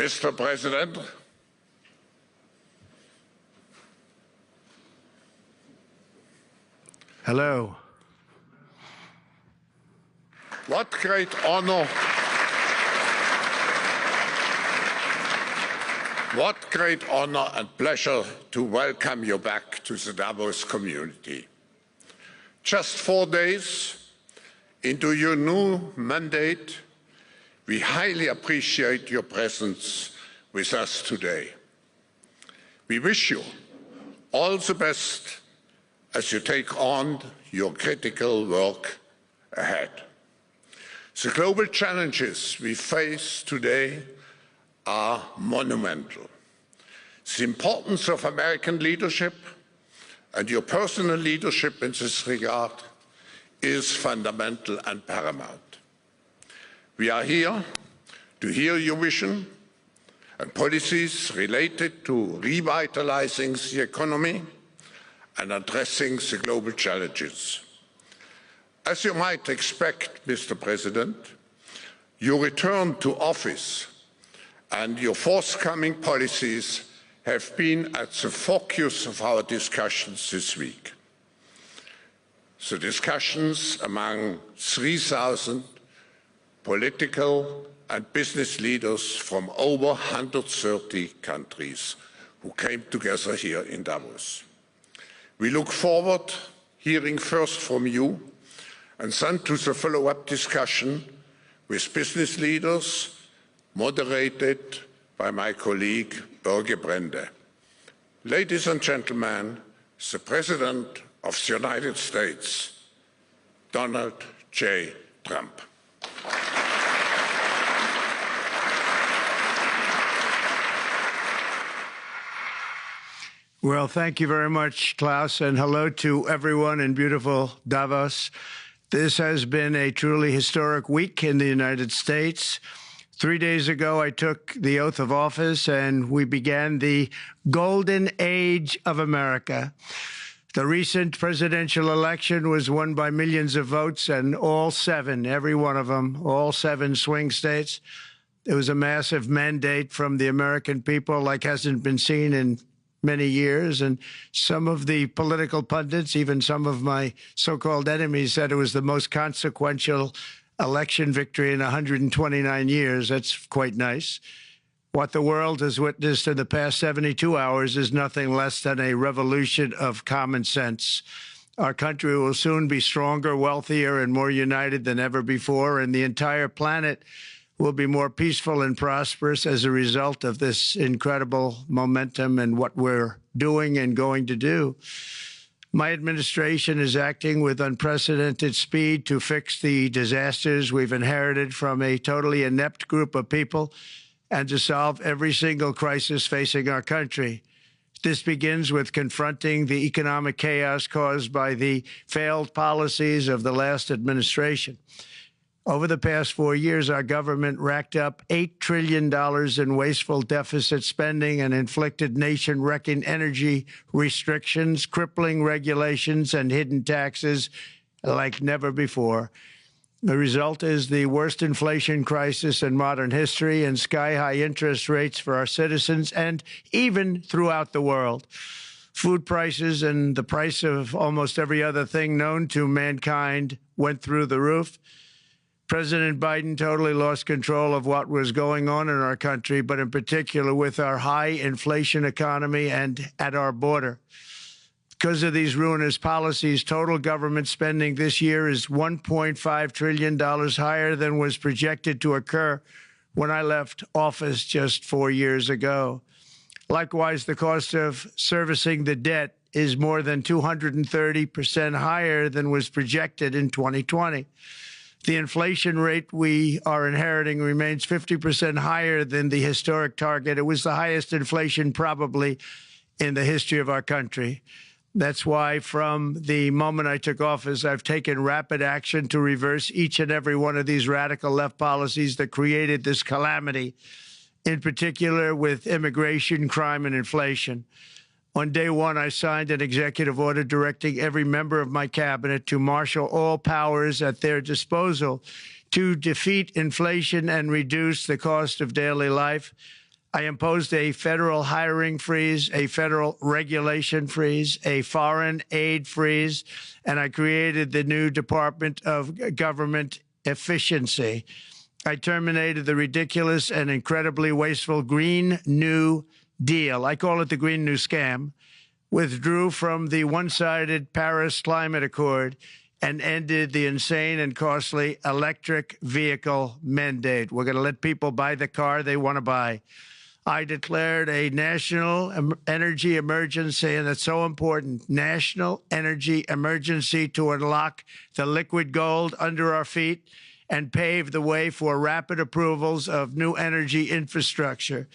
Mr. President, hello. What great honor, and pleasure to welcome you back to the Davos community. Just 4 days into your new mandate, we highly appreciate your presence with us today. We wish you all the best as you take on your critical work ahead. The global challenges we face today are monumental. The importance of American leadership and your personal leadership in this regard is fundamental and paramount. We are here to hear your vision and policies related to revitalizing the economy and addressing the global challenges. As you might expect, Mr. President, your return to office and your forthcoming policies have been at the focus of our discussions this week. The discussions among 3,000 political and business leaders from over 130 countries who came together here in Davos. We look forward to hearing first from you and then to the follow-up discussion with business leaders, moderated by my colleague Børge Brende. Ladies and gentlemen, the President of the United States, Donald J. Trump. Well, thank you very much, Klaus, and hello to everyone in beautiful Davos. This has been a truly historic week in the United States. 3 days ago, I took the oath of office, and we began the golden age of America. The recent presidential election was won by millions of votes, and all 7, every one of them, all 7 swing states. It was a massive mandate from the American people like hasn't been seen in many years, and some of the political pundits, even some of my so-called enemies, said it was the most consequential election victory in 129 years. That's quite nice. What the world has witnessed in the past 72 hours is nothing less than a revolution of common sense. Our country will soon be stronger, wealthier, and more united than ever before, and the entire planet will be more peaceful and prosperous as a result of this incredible momentum and what we're doing and going to do. My administration is acting with unprecedented speed to fix the disasters we've inherited from a totally inept group of people and to solve every single crisis facing our country. This begins with confronting the economic chaos caused by the failed policies of the last administration. Over the past 4 years, our government racked up $8 trillion in wasteful deficit spending and inflicted nation-wrecking energy restrictions, crippling regulations, and hidden taxes like never before. The result is the worst inflation crisis in modern history and sky-high interest rates for our citizens and even throughout the world. Food prices and the price of almost every other thing known to mankind went through the roof. President Biden totally lost control of what was going on in our country, but in particular with our high inflation economy and at our border. Because of these ruinous policies, total government spending this year is $1.5 trillion higher than was projected to occur when I left office just 4 years ago. Likewise, the cost of servicing the debt is more than 230% higher than was projected in 2020. The inflation rate we are inheriting remains 50% higher than the historic target. It was the highest inflation probably in the history of our country. That's why from the moment I took office, I've taken rapid action to reverse each and every one of these radical left policies that created this calamity, in particular with immigration, crime, and inflation. On day one, I signed an executive order directing every member of my cabinet to marshal all powers at their disposal to defeat inflation and reduce the cost of daily life. I imposed a federal hiring freeze, a federal regulation freeze, a foreign aid freeze, and I created the new Department of Government Efficiency. I terminated the ridiculous and incredibly wasteful Green New Deal. I call it the Green New Scam. Withdrew from the one-sided Paris Climate Accord and ended the insane and costly electric vehicle mandate. We're going to let people buy the car they want to buy. I declared a national energy emergency, and it's so important, national energy emergency to unlock the liquid gold under our feet and pave the way for rapid approvals of new energy infrastructure.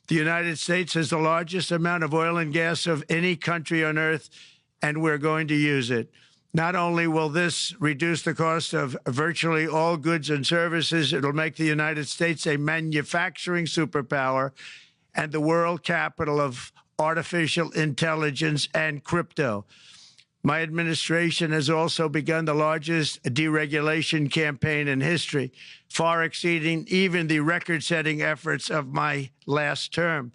The United States has the largest amount of oil and gas of any country on earth, and we're going to use it. Not only will this reduce the cost of virtually all goods and services, it'll make the United States a manufacturing superpower and the world capital of artificial intelligence and crypto. My administration has also begun the largest deregulation campaign in history, far exceeding even the record-setting efforts of my last term.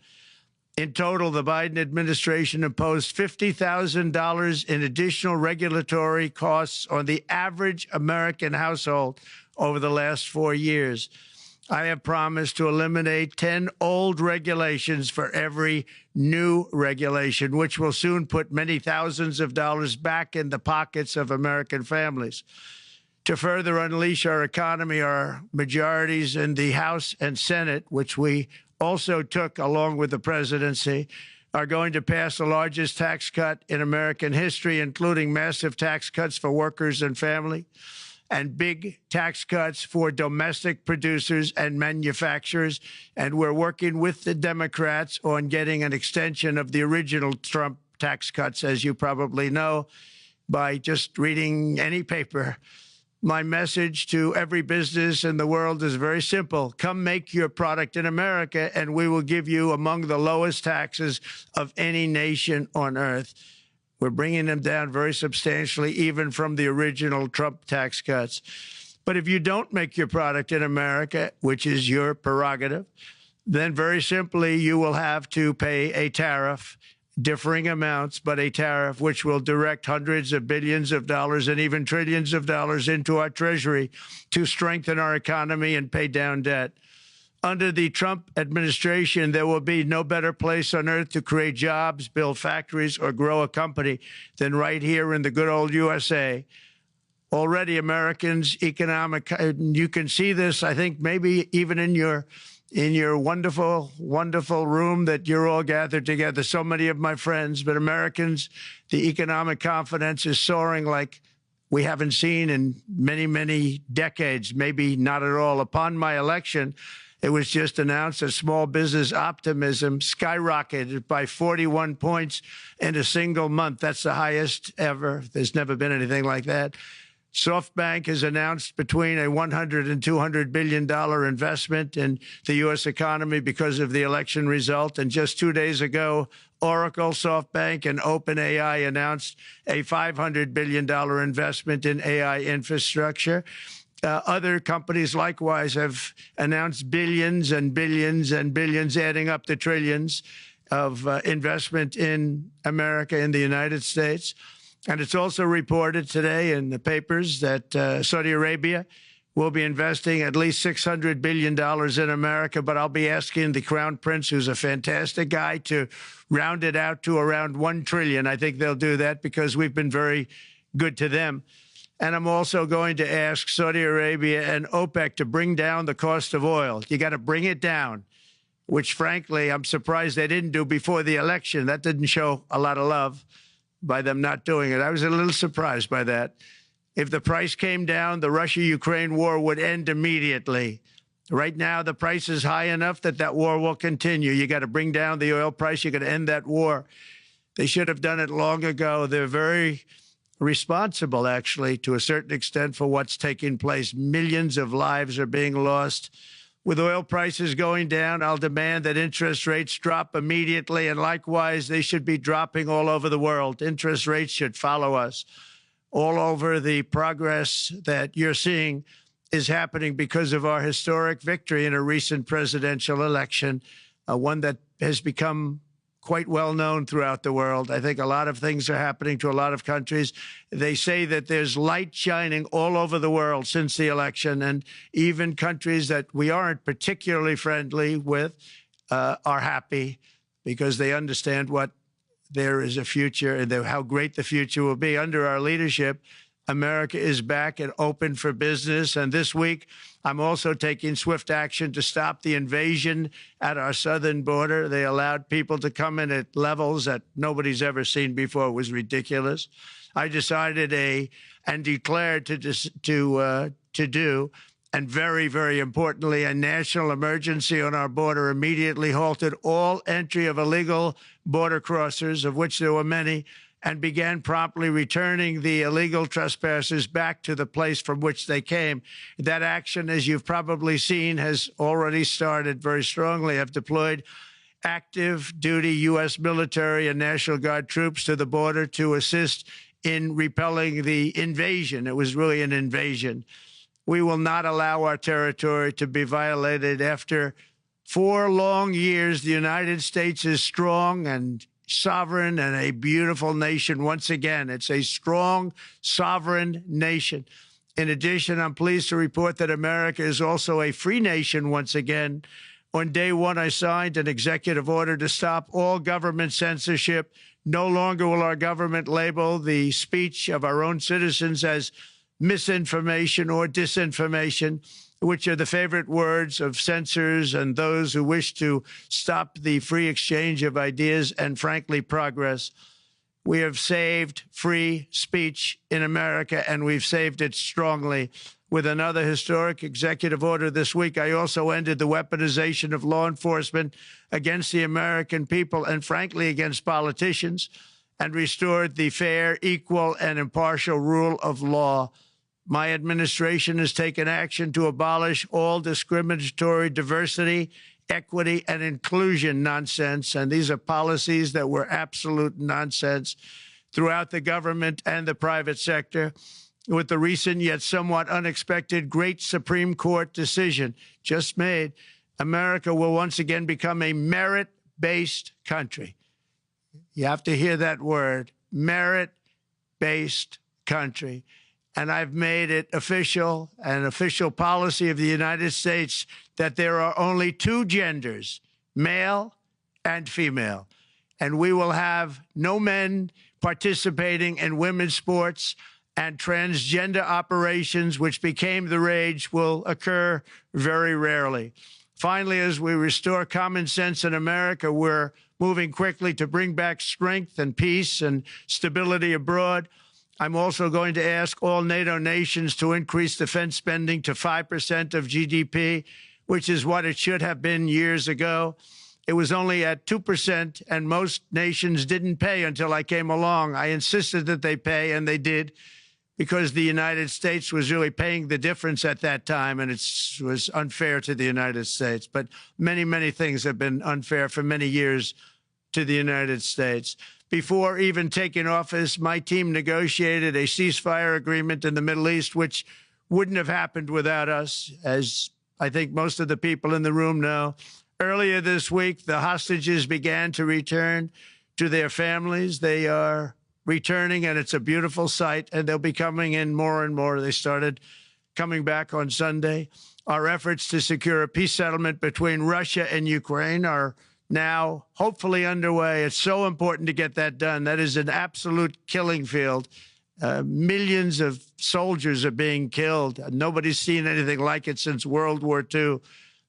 In total, the Biden administration imposed $50,000 in additional regulatory costs on the average American household over the last 4 years. I have promised to eliminate 10 old regulations for every new regulation, which will soon put many thousands of dollars back in the pockets of American families. To further unleash our economy, our majorities in the House and Senate, which we also took along with the presidency, are going to pass the largest tax cut in American history, including massive tax cuts for workers and family, and big tax cuts for domestic producers and manufacturers. And we're working with the Democrats on getting an extension of the original Trump tax cuts, as you probably know, by just reading any paper. My message to every business in the world is very simple. Come make your product in America, and we will give you among the lowest taxes of any nation on earth. We're bringing them down very substantially, even from the original Trump tax cuts. But if you don't make your product in America, which is your prerogative, then very simply you will have to pay a tariff, differing amounts, but a tariff which will direct hundreds of billions of dollars and even trillions of dollars into our treasury to strengthen our economy and pay down debt. Under the Trump administration, there will be no better place on earth to create jobs, build factories, or grow a company than right here in the good old USA. Already Americans' economic, you can see this, I think, maybe even in your wonderful, wonderful room that you're all gathered together, so many of my friends, but Americans, the economic confidence is soaring like we haven't seen in many, many decades, maybe not at all. Upon my election, it was just announced that small business optimism skyrocketed by 41 points in a single month. That's the highest ever. There's never been anything like that. SoftBank has announced between a $100 and $200 billion investment in the U.S. economy because of the election result. And just 2 days ago, Oracle, SoftBank, and OpenAI announced a $500 billion investment in AI infrastructure. Other companies likewise have announced billions and billions and billions, adding up to trillions of investment in America, in the United States. And it's also reported today in the papers that Saudi Arabia will be investing at least $600 billion in America. But I'll be asking the Crown Prince, who's a fantastic guy, to round it out to around $1 trillion. I think they'll do that because we've been very good to them. And I'm also going to ask Saudi Arabia and OPEC to bring down the cost of oil. You got to bring it down, which, frankly, I'm surprised they didn't do before the election. That didn't show a lot of love by them not doing it. I was a little surprised by that. If the price came down, the Russia-Ukraine war would end immediately. Right now, the price is high enough that that war will continue. You got to bring down the oil price. You got to end that war. They should have done it long ago. They're very responsible, actually, to a certain extent, for what's taking place. Millions of lives are being lost. With oil prices going down, I'll demand that interest rates drop immediately, and likewise, they should be dropping all over the world. Interest rates should follow us. All over, the progress that you're seeing is happening because of our historic victory in a recent presidential election. one that has become quite well known throughout the world. I think a lot of things are happening to a lot of countries. They say that there's light shining all over the world since the election, and even countries that we aren't particularly friendly with are happy because they understand what there is a future and how great the future will be. Under our leadership, America is back and open for business. And this week, I'm also taking swift action to stop the invasion at our southern border. They allowed people to come in at levels that nobody's ever seen before. It was ridiculous. I decided and declared to do, and very, very importantly, a national emergency on our border, immediately halted all entry of illegal border crossers, of which there were many, and began promptly returning the illegal trespassers back to the place from which they came. That action, as you've probably seen, has already started very strongly. I've deployed active duty U.S. military and National Guard troops to the border to assist in repelling the invasion. It was really an invasion. We will not allow our territory to be violated. After 4 long years, the United States is strong and sovereign and a beautiful nation once again. It's a strong, sovereign nation. In addition, I'm pleased to report that America is also a free nation once again. On day one, I signed an executive order to stop all government censorship. No longer will our government label the speech of our own citizens as misinformation or disinformation, which are the favorite words of censors and those who wish to stop the free exchange of ideas and, frankly, progress. We have saved free speech in America, and we've saved it strongly. With another historic executive order this week, I also ended the weaponization of law enforcement against the American people and, frankly, against politicians, and restored the fair, equal, and impartial rule of law. My administration has taken action to abolish all discriminatory diversity, equity, and inclusion nonsense. And these are policies that were absolute nonsense throughout the government and the private sector. With the recent yet somewhat unexpected great Supreme Court decision just made, America will once again become a merit-based country. You have to hear that word, merit-based country. And I've made it official, an official policy of the United States, that there are only 2 genders, male and female. And we will have no men participating in women's sports, and transgender operations, which became the rage, will occur very rarely. Finally, as we restore common sense in America, we're moving quickly to bring back strength and peace and stability abroad. I'm also going to ask all NATO nations to increase defense spending to 5% of GDP, which is what it should have been years ago. It was only at 2%, and most nations didn't pay until I came along. I insisted that they pay, and they did, because the United States was really paying the difference at that time, and it was unfair to the United States. But many, many things have been unfair for many years to the United States. Before even taking office, my team negotiated a ceasefire agreement in the Middle East, which wouldn't have happened without us, as I think most of the people in the room know. Earlier this week, the hostages began to return to their families. They are returning, and it's a beautiful sight, and they'll be coming in more and more. They started coming back on Sunday. Our efforts to secure a peace settlement between Russia and Ukraine are now hopefully underway. It's so important to get that done. That is an absolute killing field. Millions of soldiers are being killed. Nobody's seen anything like it since World War II.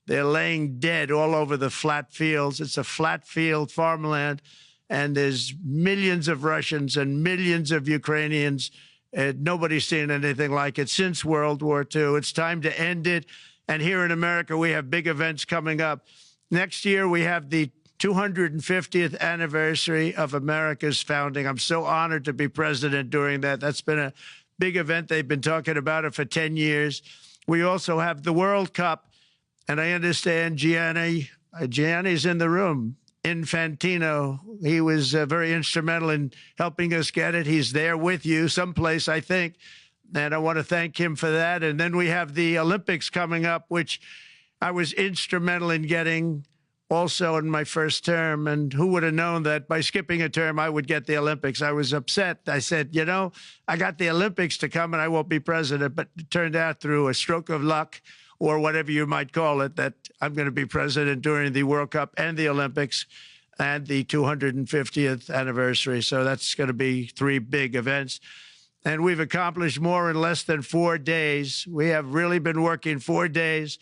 They're laying dead all over the flat fields. It's a flat field farmland, and there's millions of Russians and millions of Ukrainians. Nobody's seen anything like it since World War II. It's time to end it. And here in America, we have big events coming up. Next year, we have the 250th anniversary of America's founding. I'm so honored to be president during that. That's been a big event. They've been talking about it for 10 years. We also have the World Cup, and I understand Gianni's in the room. Infantino, he was very instrumental in helping us get it. He's there with you someplace, I think, and I want to thank him for that. And then we have the Olympics coming up, which I was instrumental in getting also in my first term. And who would have known that by skipping a term, I would get the Olympics? I was upset. I said, you know, I got the Olympics to come and I won't be president. But it turned out through a stroke of luck, or whatever you might call it, that I'm going to be president during the World Cup and the Olympics and the 250th anniversary. So that's going to be 3 big events. And we've accomplished more in less than 4 days. We have really been working 4 days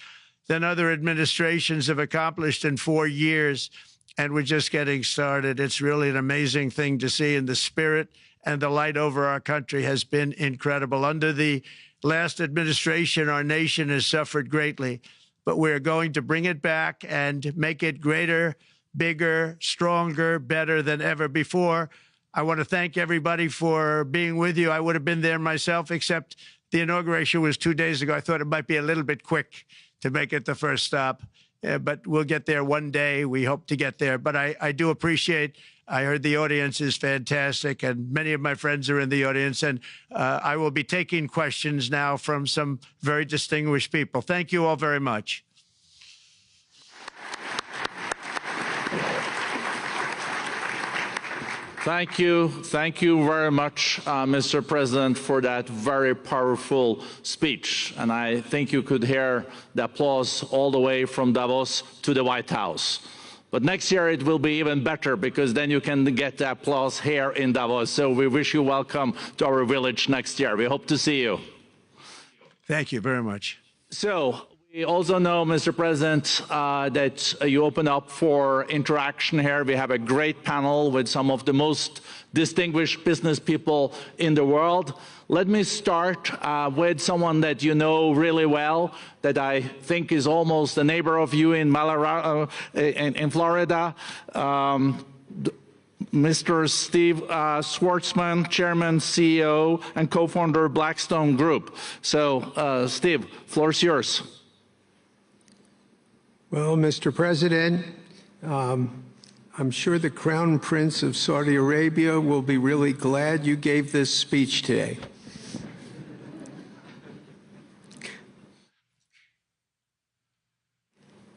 than other administrations have accomplished in 4 years. And we're just getting started. It's really an amazing thing to see. And the spirit and the light over our country has been incredible. Under the last administration, our nation has suffered greatly, but we're going to bring it back and make it greater, bigger, stronger, better than ever before. I want to thank everybody for being with you. I would have been there myself, except the inauguration was 2 days ago. I thought it might be a little bit quick to make it the first stop, but we'll get there one day. We hope to get there. But I do appreciate, I heard the audience is fantastic, and many of my friends are in the audience, and I will be taking questions now from some very distinguished people. Thank you all very much. Thank you very much, Mr. President, for that very powerful speech. And I think you could hear the applause all the way from Davos to the White House. But next year it will be even better, because then you can get the applause here in Davos. So we wish you welcome to our village next year. We hope to see you. Thank you very much. So we also know, Mr. President, that you open up for interaction here. We have a great panel with some of the most distinguished business people in the world. Let me start with someone that you know really well, that I think is almost a neighbor of you in Florida. Mr. Steve Schwarzman, Chairman, CEO, and co-founder of Blackstone Group. So, Steve, floor is yours. Well, Mr. President, I'm sure the Crown Prince of Saudi Arabia will be really glad you gave this speech today.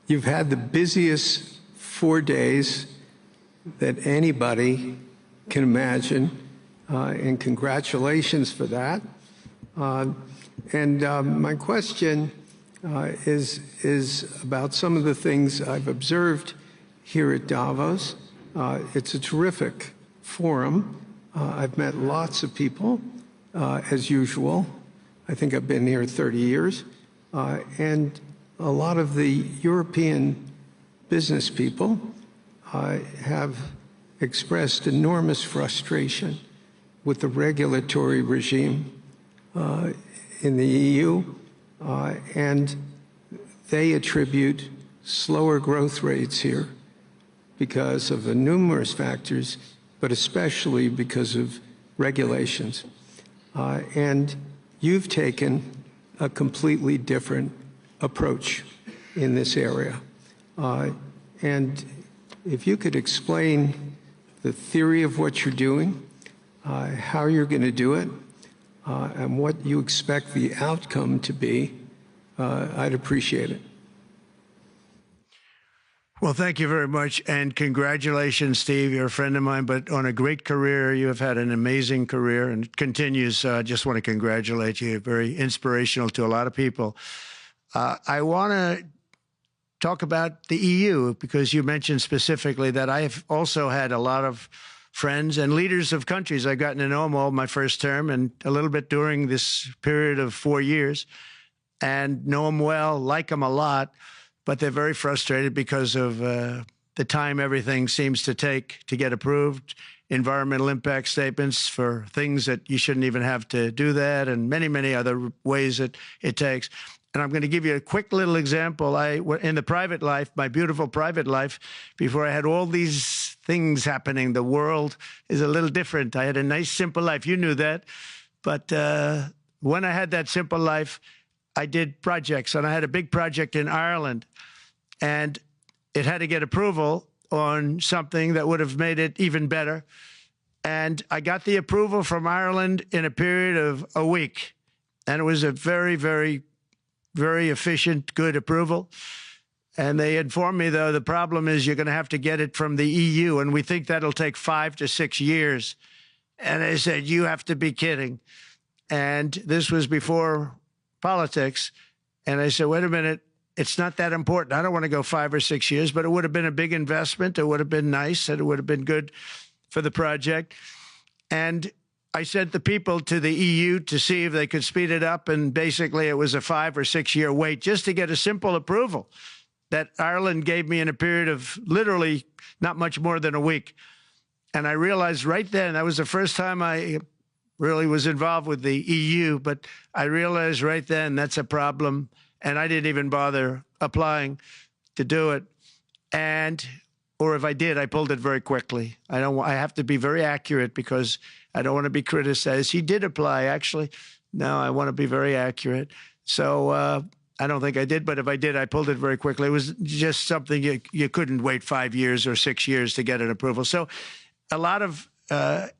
You've had the busiest 4 days that anybody can imagine, and congratulations for that. My question is about some of the things I've observed here at Davos. It's a terrific forum. I've met lots of people, as usual. I think I've been here 30 years. And a lot of the European business people have expressed enormous frustration with the regulatory regime in the EU. And they attribute slower growth rates here because of numerous factors, but especially because of regulations. And you've taken a completely different approach in this area. And if you could explain the theory of what you're doing, how you're going to do it, and what you expect the outcome to be, I'd appreciate it. Well, thank you very much, and congratulations, Steve. You're a friend of mine, but on a great career. You have had an amazing career, and it continues. I just want to congratulate you. Very inspirational to a lot of people. I want to talk about the EU, because you mentioned specifically that I have also had a lot of friends and leaders of countries. I've gotten to know them all my first term and a little bit during this period of 4 years, and know them well, like them a lot, but they're very frustrated because of the time everything seems to take to get approved, environmental impact statements for things that you shouldn't even have to do that, and many, many other ways that it takes. And I'm going to give you a quick little example. In the private life, my beautiful private life, before I had all these things happening, the world is a little different. I had a nice, simple life. You knew that. But when I had that simple life, I did projects. And I had a big project in Ireland. And it had to get approval on something that would have made it even better. And I got the approval from Ireland in a period of a week. And it was a very, very, very efficient, good approval. And they informed me, though, the problem is you're going to have to get it from the EU, and we think that'll take 5 to 6 years. And I said, you have to be kidding. And this was before politics. And I said, wait a minute, it's not that important. I don't want to go 5 or 6 years, but it would have been a big investment. It would have been nice, and it would have been good for the project. And I sent the people to the EU to see if they could speed it up. And basically, it was a 5 or 6 year wait just to get a simple approval that Ireland gave me in a period of literally not much more than a week. And I realized right then, that was the first time I really was involved with the EU, but I realized right then that's a problem. And I didn't even bother applying to do it. Or if I did, I pulled it very quickly. I have to be very accurate because I don't want to be criticized. He did apply, actually. No, I want to be very accurate. So I don't think I did, but if I did, I pulled it very quickly. It was just something you couldn't wait 5 years or 6 years to get an approval. So a lot of,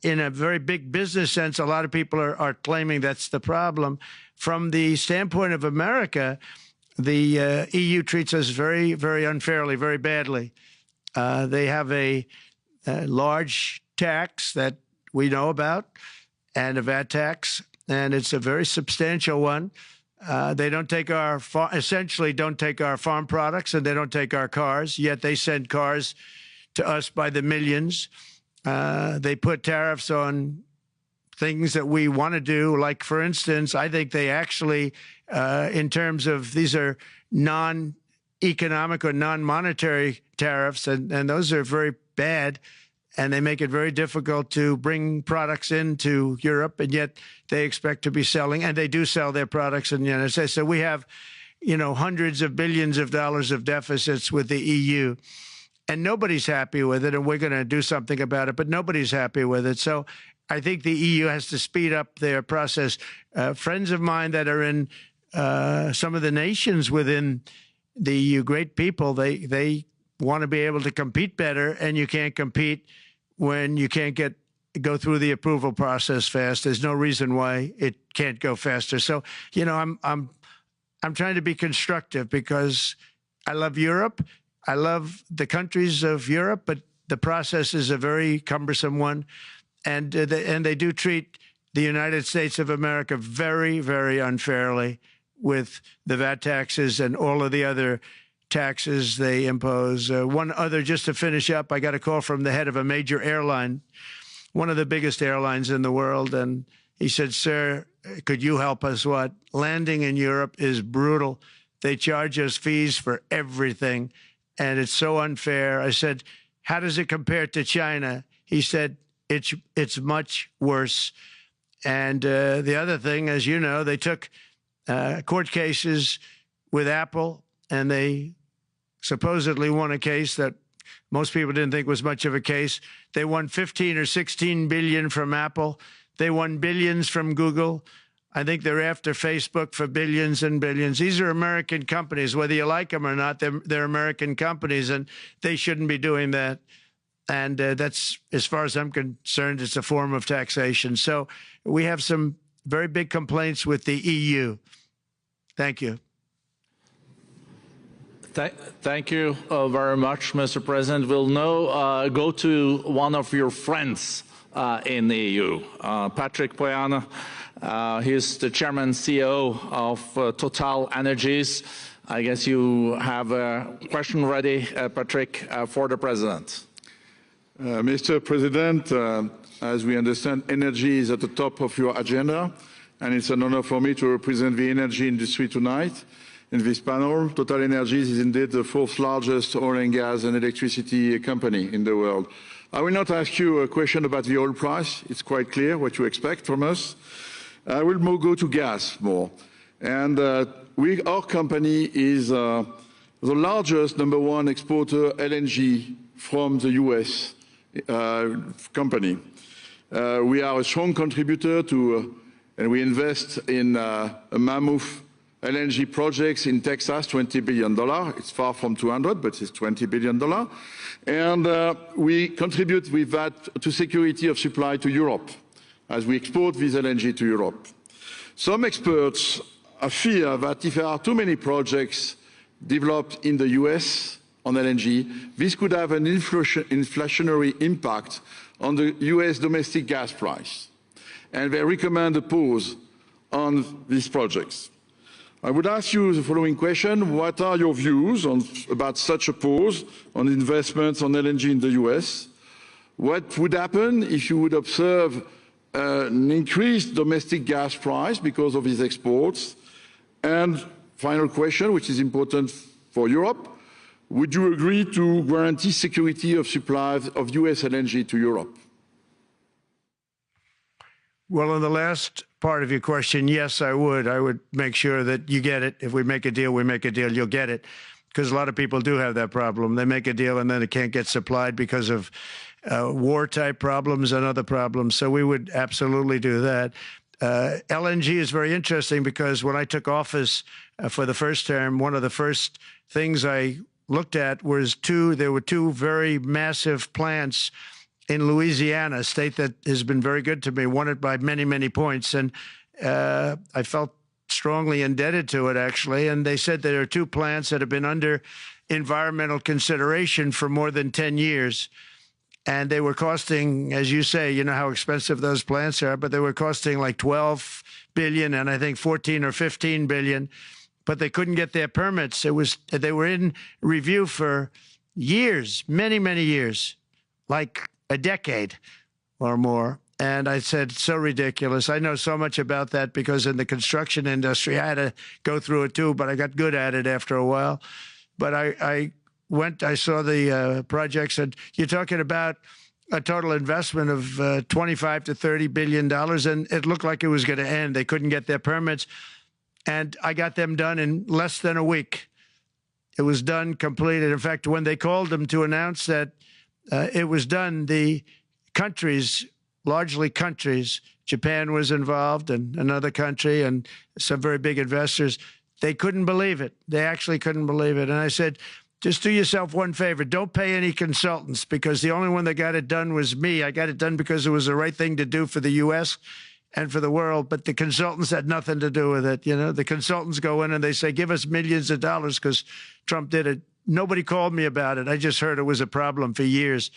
in a very big business sense, a lot of people are claiming that's the problem. From the standpoint of America, the EU treats us very, very unfairly, very badly. They have a large tax that we know about, and a VAT tax, and it's a very substantial one. They don't take essentially don't take our farm products, and they don't take our cars, yet they send cars to us by the millions. They put tariffs on things that we want to do. Like, for instance, I think they actually, in terms of these are non-economic or non-monetary tariffs, and those are very bad, and they make it very difficult to bring products into Europe, and yet they expect to be selling, and they do sell their products in the United States. So we have, hundreds of billions of dollars of deficits with the EU, and nobody's happy with it, and we're going to do something about it, but nobody's happy with it. So I think the EU has to speed up their process. Friends of mine that are in some of the nations within the EU, great people, they want to be able to compete better, and you can't compete when you can't go through the approval process fast. There's no reason why it can't go faster. So, I'm trying to be constructive because I love Europe. I love the countries of Europe, but the process is a very cumbersome one. And they do treat the United States of America very, very unfairly with the VAT taxes and all of the other taxes they impose. One other, just to finish up, I got a call from the head of a major airline, one of the biggest airlines in the world, and he said, sir, could you help us? What? Landing in Europe is brutal. They charge us fees for everything, and it's so unfair. I said, how does it compare to China? He said, it's much worse. And the other thing, as you know, they took court cases with Apple, and they supposedly won a case that most people didn't think was much of a case. They won 15 or 16 billion from Apple. They won billions from Google. I think they're after Facebook for billions and billions. These are American companies, whether you like them or not. They're American companies, and they shouldn't be doing that. And that's, as far as I'm concerned, it's a form of taxation. So we have some very big complaints with the EU. Thank you. Thank you very much, Mr. President. We'll now go to one of your friends in the EU, Patrick Pouyanné. He's the chairman CEO of Total Energies. I guess you have a question ready, Patrick, for the president. Mr. President, as we understand, energy is at the top of your agenda, and it's an honor for me to represent the energy industry tonight. In this panel, Total Energies is indeed the 4th largest oil and gas and electricity company in the world. I will not ask you a question about the oil price. It's quite clear what you expect from us. I will go to gas more. And our company is the largest #1 exporter LNG from the US company. We are a strong contributor to, and we invest in a mammoth LNG projects in Texas, $20 billion. It's far from 200, but it's $20 billion. And we contribute with that to security of supply to Europe, as we export this LNG to Europe. Some experts fear that if there are too many projects developed in the US on LNG, this could have an inflationary impact on the US domestic gas price. And they recommend a pause on these projects. I would ask you the following question. What are your views about such a pause on investments on LNG in the US? What would happen if you would observe an increased domestic gas price because of these exports? And final question, which is important for Europe, would you agree to guarantee security of supply of US LNG to Europe? Well, on the last part of your question, yes, I would. I would make sure that you get it. If we make a deal, we make a deal, you'll get it. Because a lot of people do have that problem. They make a deal and then it can't get supplied because of war-type problems and other problems. So we would absolutely do that. LNG is very interesting because when I took office for the first term, one of the first things I looked at was there were two very massive plants in Louisiana, a state that has been very good to me, won it by many, many points. And I felt strongly indebted to it, actually. And they said there are two plants that have been under environmental consideration for more than 10 years. And they were costing, as you say, you know how expensive those plants are, but they were costing like 12 billion and I think 14 or 15 billion, but they couldn't get their permits. They were in review for years, many, many years, like a decade or more. And I said, so ridiculous. I know so much about that because in the construction industry, I had to go through it too, but I got good at it after a while. But I saw the projects, and you're talking about a total investment of 25 to $30 billion, and it looked like it was going to end. They couldn't get their permits, and I got them done in less than a week. It was done, completed. In fact, when they called them to announce that it was done, the countries, largely countries, Japan was involved and another country and some very big investors, they couldn't believe it. They actually couldn't believe it. And I said, just do yourself one favor. Don't pay any consultants, because the only one that got it done was me. I got it done because it was the right thing to do for the U.S. and for the world, but the consultants had nothing to do with it. You know, the consultants go in and they say, give us millions of dollars because Trump did it. Nobody called me about it. I just heard it was a problem for years.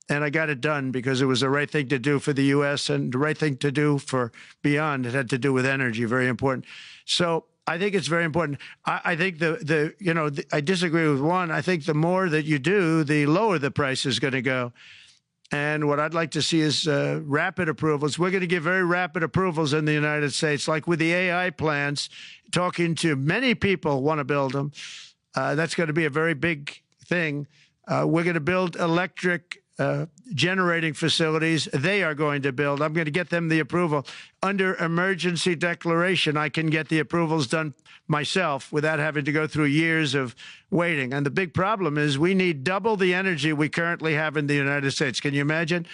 And I got it done because it was the right thing to do for the U.S. and the right thing to do for beyond. It had to do with energy, very important. So I think it's very important. I think I disagree with one. I think the more that you do, the lower the price is going to go. And what I'd like to see is rapid approvals. We're going to give very rapid approvals in the United States, like with the AI plants, talking to many people want to build them. That's going to be a very big thing. We're going to build electric generating facilities. They are going to build. I'm going to get them the approval. Under emergency declaration, I can get the approvals done myself without having to go through years of waiting. And the big problem is we need double the energy we currently have in the United States. Can you imagine?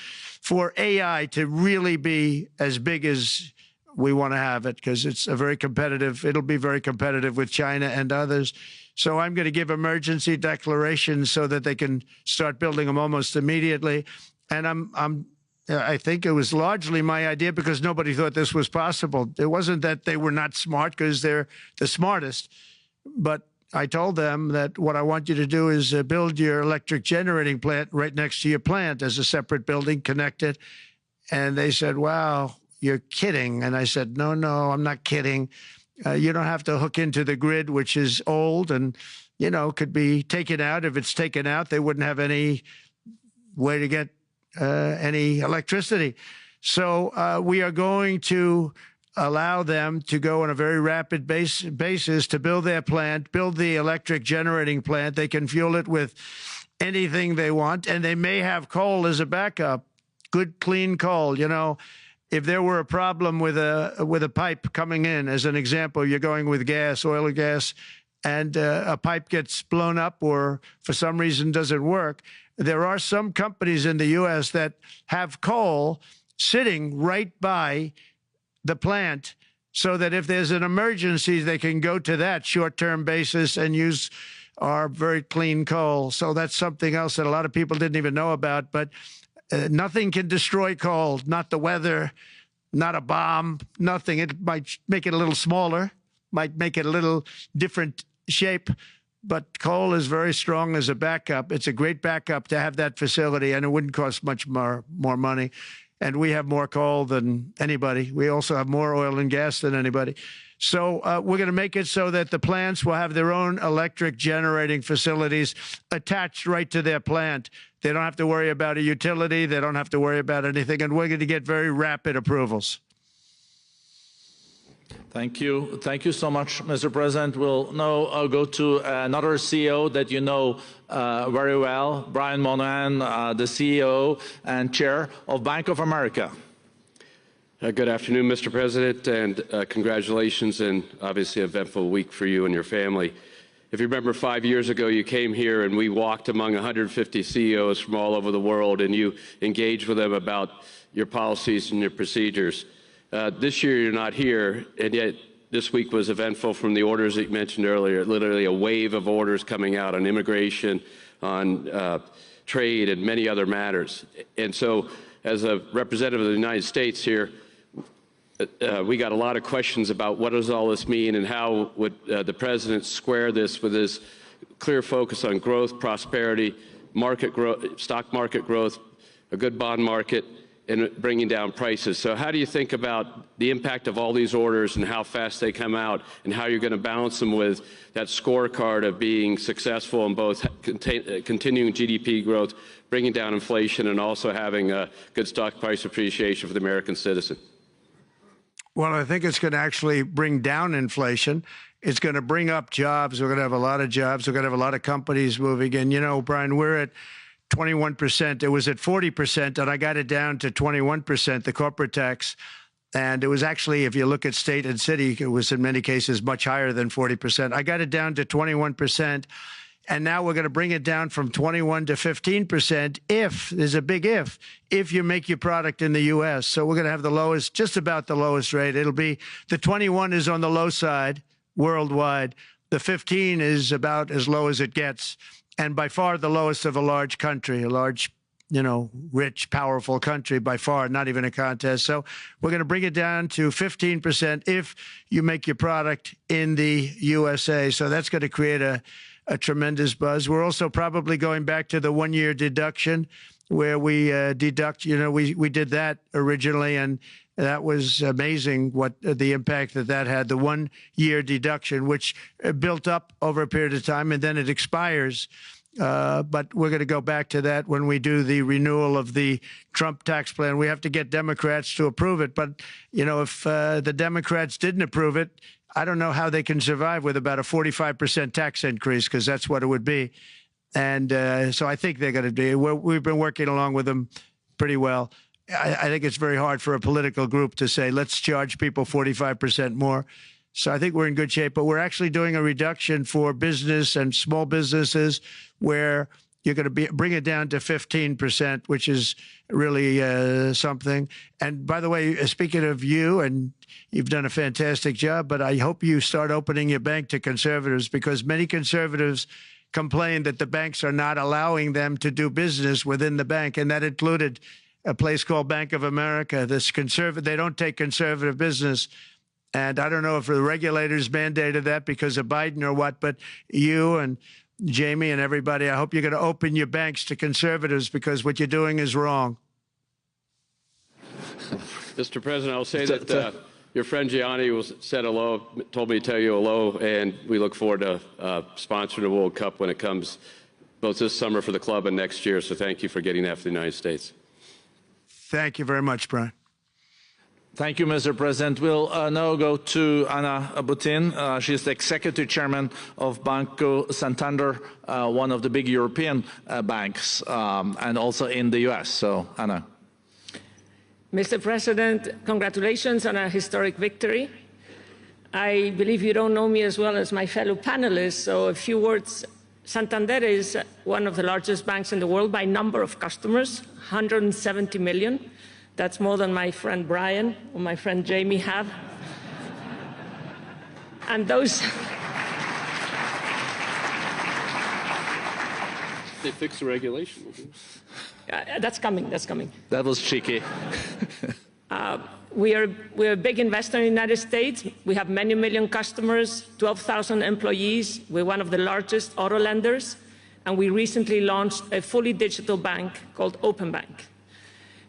For AI to really be as big as we want to have it, because it's a very competitive, it'll be very competitive with China and others. So I'm going to give emergency declarations so that they can start building them almost immediately. And I think it was largely my idea because nobody thought this was possible. It wasn't that they were not smart, because they're the smartest. But I told them that what I want you to do is build your electric generating plant right next to your plant as a separate building, connected. And they said, wow, you're kidding. And I said, no, I'm not kidding. You don't have to hook into the grid, which is old and, could be taken out. If it's taken out, they wouldn't have any way to get any electricity. So we are going to allow them to go on a very rapid basis to build their plant, build the electric generating plant. They can fuel it with anything they want, and they may have coal as a backup, good, clean coal, If there were a problem with a pipe coming in, as an example, you're going with gas, oil or gas, and a pipe gets blown up or for some reason doesn't work, there are some companies in the U.S. that have coal sitting right by the plant so that if there's an emergency, they can go to that short-term basis and use our very clean coal. So that's something else that a lot of people didn't even know about, but nothing can destroy coal, not the weather, not a bomb, nothing. It might make it a little smaller, might make it a little different shape, but coal is very strong as a backup. It's a great backup to have that facility, and it wouldn't cost much more money. And we have more coal than anybody. We also have more oil and gas than anybody. So we're going to make it so that the plants will have their own electric generating facilities attached right to their plant. They don't have to worry about a utility. They don't have to worry about anything. And we're going to get very rapid approvals. Thank you. Thank you so much, Mr. President. We'll now go to another CEO that you know very well, Brian Moynihan, the CEO and Chair of Bank of America. Good afternoon, Mr. President, and congratulations and obviously an eventful week for you and your family. If you remember 5 years ago, you came here and we walked among 150 CEOs from all over the world and you engaged with them about your policies and your procedures. This year you're not here, and yet this week was eventful from the orders that you mentioned earlier, literally a wave of orders coming out on immigration, on trade, and many other matters. And so as a representative of the United States here, we got a lot of questions about what does all this mean and how would the President square this with his clear focus on growth, prosperity, market growth, stock market growth, a good bond market, and bringing down prices. So how do you think about the impact of all these orders and how fast they come out and how you're going to balance them with that scorecard of being successful in both continuing GDP growth, bringing down inflation, and also having a good stock price appreciation for the American citizen? Well, I think it's going to actually bring down inflation. It's going to bring up jobs. We're going to have a lot of jobs. We're going to have a lot of companies moving in. You know, Brian, we're at 21%. It was at 40%, and I got it down to 21%, the corporate tax. And it was actually, if you look at state and city, it was in many cases much higher than 40%. I got it down to 21%. And now we're going to bring it down from 21 to 15% if, there's a big if you make your product in the U.S. So we're going to have the lowest, just about the lowest rate. It'll be, the 21 is on the low side worldwide. The 15 is about as low as it gets. And by far the lowest of a large country, a large, you know, rich, powerful country by far, not even a contest. So we're going to bring it down to 15% if you make your product in the USA. So that's going to create a tremendous buzz. We're also probably going back to the one-year deduction where we deduct, you know, we did that originally, and that was amazing what the impact that had, the one-year deduction, which built up over a period of time, and then it expires. But we're going to go back to that when we do the renewal of the Trump tax plan. We have to get Democrats to approve it. But, you know, if the Democrats didn't approve it, I don't know how they can survive with about a 45% tax increase, because that's what it would be. And so I think they're going to do. We've been working along with them pretty well. I think it's very hard for a political group to say, let's charge people 45% more. So I think we're in good shape. But we're actually doing a reduction for business and small businesses where you're going to bring it down to 15%, which is really something. And by the way, speaking of you, and you've done a fantastic job, but I hope you start opening your bank to conservatives, because many conservatives complain that the banks are not allowing them to do business within the bank. And that included a place called Bank of America. They don't take conservative business. And I don't know if the regulators mandated that because of Biden or what, but you and Jamie and everybody, I hope you're going to open your banks to conservatives, because what you're doing is wrong. Mr. President, I'll say that your friend Gianni said hello, told me to tell you hello, and we look forward to sponsoring the World Cup when it comes, both this summer for the club and next year. So thank you for getting that for the United States. Thank you very much, Brian. Thank you, Mr. President. We'll now go to Ana Butin. She's the Executive Chairman of Banco Santander, one of the big European banks, and also in the U.S. So, Ana. Mr. President, congratulations on a historic victory. I believe you don't know me as well as my fellow panelists, so a few words. Santander is one of the largest banks in the world by number of customers, 170 million. That's more than my friend Brian or my friend Jamie have. And those... They fixed the regulation. That's coming, that's coming. That was cheeky. we're a big investor in the United States. We have many million customers, 12,000 employees. We're one of the largest auto lenders, and we recently launched a fully digital bank called Open Bank.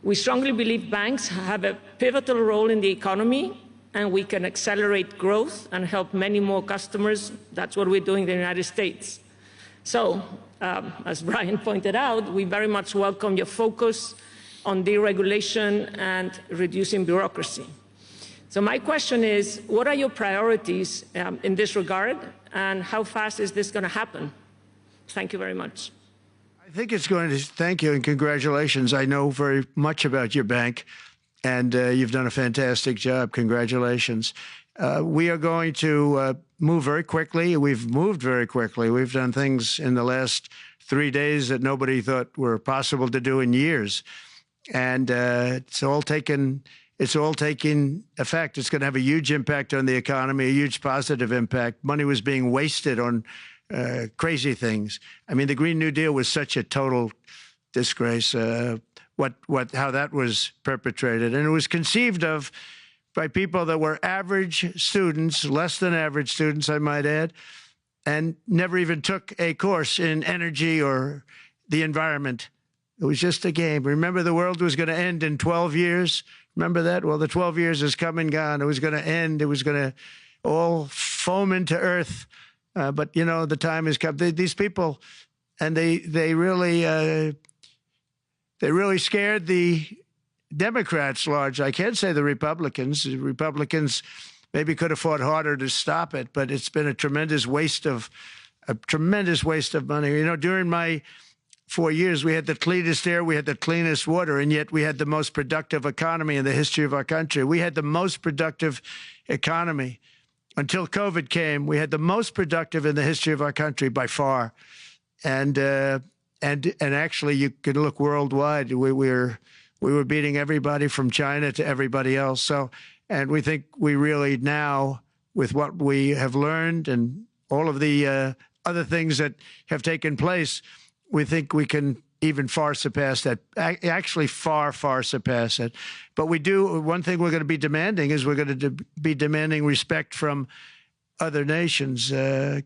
We strongly believe banks have a pivotal role in the economy, and we can accelerate growth and help many more customers. That's what we're doing in the United States. So, as Brian pointed out, we very much welcome your focus on deregulation and reducing bureaucracy. So my question is, what are your priorities in this regard, and how fast is this going to happen? Thank you very much. I think it's going to, thank you and congratulations. I know very much about your bank, and you've done a fantastic job. Congratulations. We are going to move very quickly. We've moved very quickly. We've done things in the last 3 days that nobody thought were possible to do in years. And it's all taking effect. It's going to have a huge impact on the economy, a huge positive impact. Money was being wasted on crazy things. I mean, the Green New Deal was such a total disgrace, how that was perpetrated. And it was conceived of by people that were average students, less than average students, I might add, and never even took a course in energy or the environment. It was just a game. Remember, the world was going to end in 12 years? Remember that? Well, the 12 years has come and gone. It was going to end. It was going to all foam into earth. But, you know, the time has come. These people, and they really scared the Democrats large. I can't say the Republicans. The Republicans maybe could have fought harder to stop it, but it's been a tremendous waste of money. You know, during my 4 years, we had the cleanest air, we had the cleanest water, and yet we had the most productive economy in the history of our country. We had the most productive economy until COVID came. We had the most productive in the history of our country by far, and actually, you could look worldwide. We were beating everybody from China to everybody else. So, and we think we really now, with what we have learned and all of the other things that have taken place, we think we can even far surpass that, actually far, far surpass it. But we do, one thing we're going to be demanding is we're going to be demanding respect from other nations.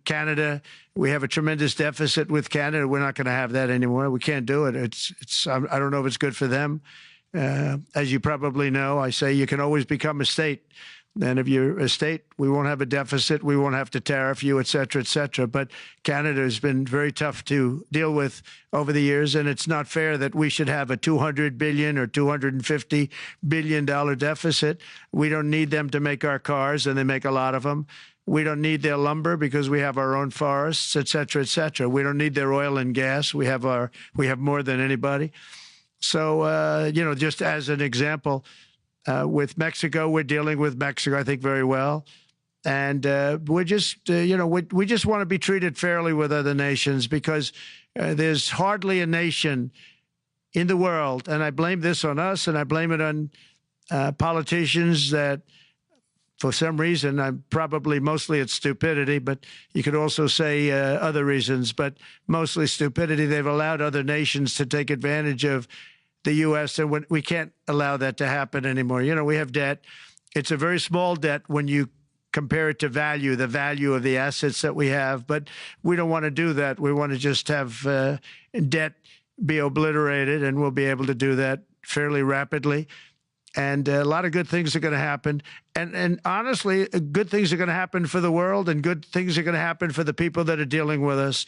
Canada, we have a tremendous deficit with Canada. We're not going to have that anymore. We can't do it. I don't know if it's good for them. As you probably know, I say you can always become a state. And if you're a state, we won't have a deficit. We won't have to tariff you, et cetera, et cetera. But Canada has been very tough to deal with over the years. And it's not fair that we should have a $200 billion or $250 billion deficit. We don't need them to make our cars, and they make a lot of them. We don't need their lumber because we have our own forests, et cetera, et cetera. We don't need their oil and gas. We have more than anybody. So, you know, just as an example, with Mexico, we're dealing with Mexico, I think, very well. And we're just, you know, we just want to be treated fairly with other nations, because there's hardly a nation in the world, and I blame this on us, and I blame it on politicians that, for some reason, probably mostly it's stupidity, but you could also say other reasons, but mostly stupidity. They've allowed other nations to take advantage of the U.S., and we can't allow that to happen anymore. You know, we have debt. It's a very small debt when you compare it to the value of the assets that we have, but we don't want to do that. We want to just have debt be obliterated, and we'll be able to do that fairly rapidly. And a lot of good things are going to happen. And honestly, good things are going to happen for the world, and good things are going to happen for the people that are dealing with us,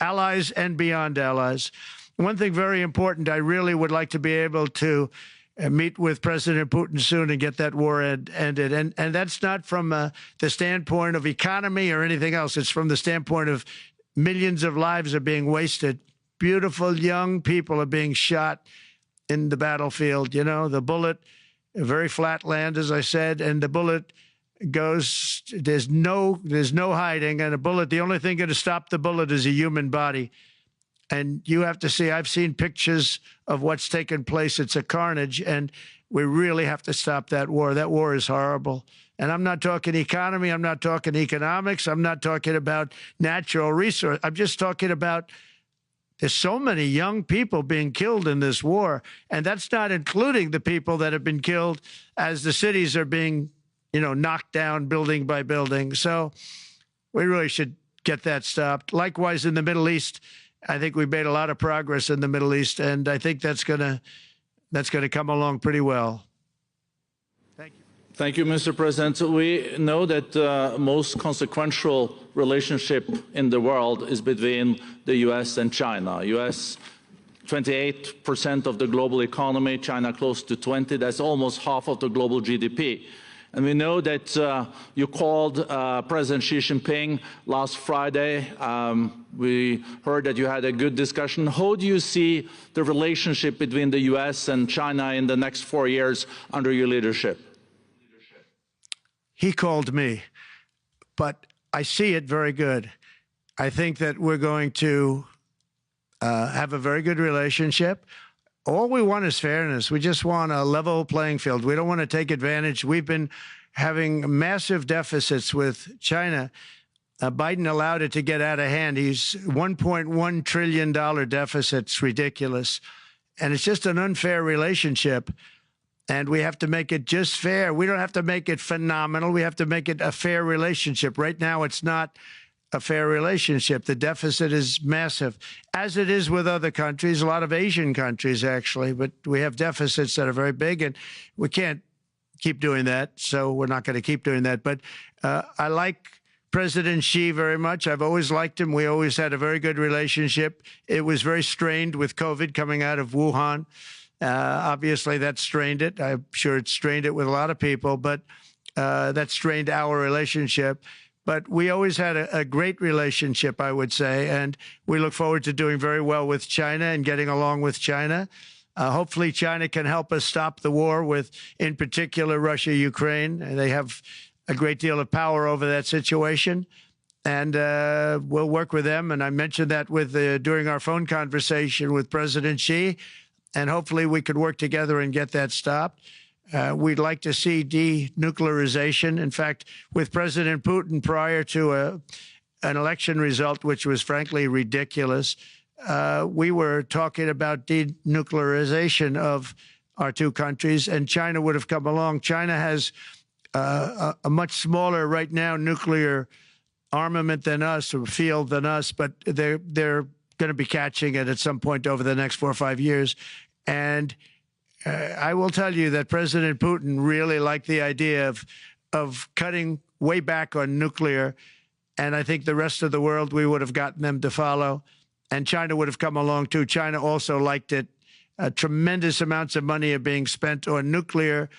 allies and beyond allies. One thing very important, I really would like to be able to meet with President Putin soon and get that war ended. And that's not from the standpoint of economy or anything else. It's from the standpoint of millions of lives are being wasted. Beautiful young people are being shot in the battlefield. You know, the bullet, very flat land, as I said, and the bullet goes, there's no hiding. And a bullet, the only thing going to stop the bullet is a human body. And you have to see, I've seen pictures of what's taken place. It's a carnage, and we really have to stop that war. That war is horrible. And I'm not talking economy. I'm not talking economics. I'm not talking about natural resource. I'm just talking about There's so many young people being killed in this war, and that's not including the people that have been killed as the cities are being, knocked down building by building. So we really should get that stopped. Likewise, in the Middle East, I think we've made a lot of progress in the Middle East, and I think that's gonna come along pretty well. Thank you. Thank you, Mr. President. We know that the most consequential relationship in the world is between the U.S. and China. U.S. 28% of the global economy, China close to 20. That's almost half of the global GDP. And we know that you called President Xi Jinping last Friday. We heard that you had a good discussion. How do you see the relationship between the U.S. and China in the next 4 years under your leadership? He called me, but I see it very good. I think that we're going to have a very good relationship. All we want is fairness. We just want a level playing field. We don't want to take advantage. We've been having massive deficits with China. Biden allowed it to get out of hand. He's $1.1 trillion deficit. It's ridiculous. And it's just an unfair relationship. And we have to make it just fair. We don't have to make it phenomenal. We have to make it a fair relationship. Right now, it's not a fair relationship. The deficit is massive, as it is with other countries, a lot of Asian countries, actually. But we have deficits that are very big, and we can't keep doing that. So we're not going to keep doing that. But I like President Xi very much. I've always liked him. We always had a very good relationship. It was very strained with COVID coming out of Wuhan. Obviously, that strained it. I'm sure it strained it with a lot of people, but that strained our relationship. But we always had a great relationship, I would say, and we look forward to doing very well with China and getting along with China. Hopefully, China can help us stop the war with, in particular, Russia, Ukraine. They have a great deal of power over that situation, and we'll work with them. And I mentioned that during our phone conversation with President Xi. And hopefully we could work together and get that stopped. We'd like to see denuclearization. In fact, with President Putin, prior to an election result, which was frankly ridiculous, we were talking about denuclearization of our two countries, and China would have come along. China has a much smaller, right now, nuclear armament than us, or field than us, but they're going to be catching it at some point over the next 4 or 5 years. And I will tell you that President Putin really liked the idea of cutting way back on nuclear. And I think the rest of the world, we would have gotten them to follow. And China would have come along, too. China also liked it. Tremendous amounts of money are being spent on nuclear.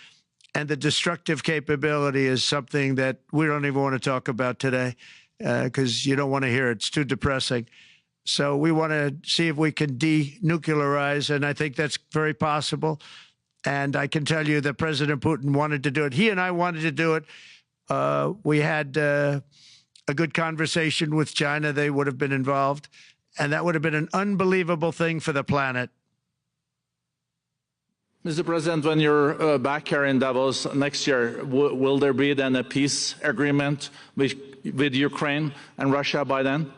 And the destructive capability is something that we don't even want to talk about today because you don't want to hear it. It's too depressing. So we want to see if we can denuclearize, and I think that's very possible. And I can tell you that President Putin wanted to do it. He and I wanted to do it. We had a good conversation with China. They would have been involved, and that would have been an unbelievable thing for the planet. Mr. President, when you're back here in Davos next year, will there be then a peace agreement with Ukraine and Russia by then?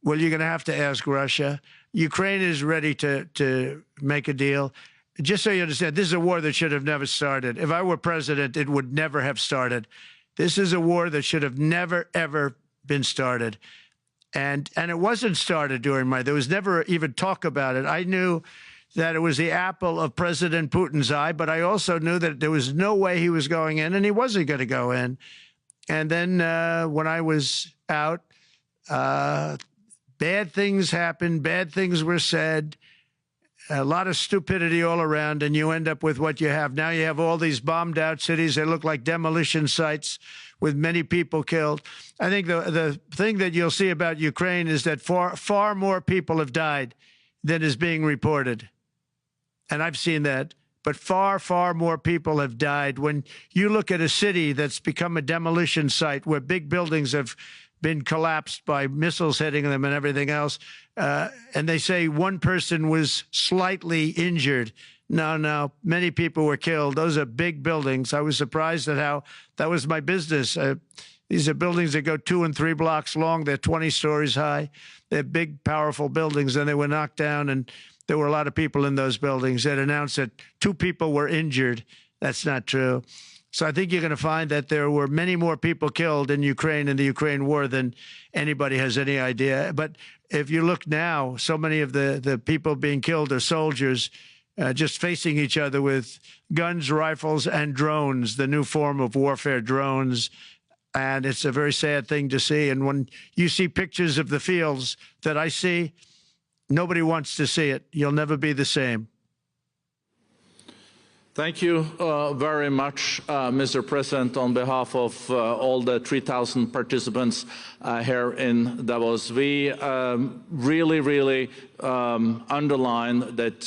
Well, you're going to have to ask Russia. Ukraine is ready to make a deal. Just so you understand, this is a war that should have never started. If I were president, it would never have started. This is a war that should have never, ever been started. And it wasn't started during there was never even talk about it. I knew that it was the apple of President Putin's eye, but I also knew that there was no way he was going in, and he wasn't going to go in. And then when I was out, bad things happened, bad things were said, a lot of stupidity all around, and you end up with what you have. Now you have all these bombed out cities that look like demolition sites with many people killed. I think the thing that you'll see about Ukraine is that far more people have died than is being reported. And I've seen that. But far, far more people have died. When you look at a city that's become a demolition site where big buildings have been collapsed by missiles hitting them and everything else, and they say one person was slightly injured. No, many people were killed. Those are big buildings. I was surprised at how that was my business. These are buildings that go 2 and 3 blocks long. They're 20 stories high. They're big, powerful buildings, and they were knocked down, and there were a lot of people in those buildings. That announced that 2 people were injured. That's not true. So I think you're going to find that there were many more people killed in Ukraine in the Ukraine war than anybody has any idea. But if you look now, so many of the people being killed are soldiers just facing each other with guns, rifles, and drones, the new form of warfare, drones. And it's a very sad thing to see. And when you see pictures of the fields that I see, nobody wants to see it. You'll never be the same. Thank you very much, Mr. President, on behalf of all the 3,000 participants here in Davos. We really underline that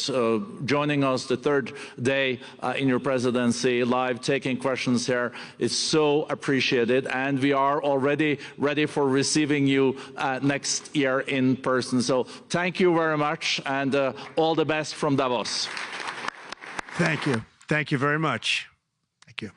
joining us the 3rd day in your presidency, live taking questions here is so appreciated, and we are already ready for receiving you next year in person. So thank you very much, and all the best from Davos. Thank you. Thank you very much. Thank you.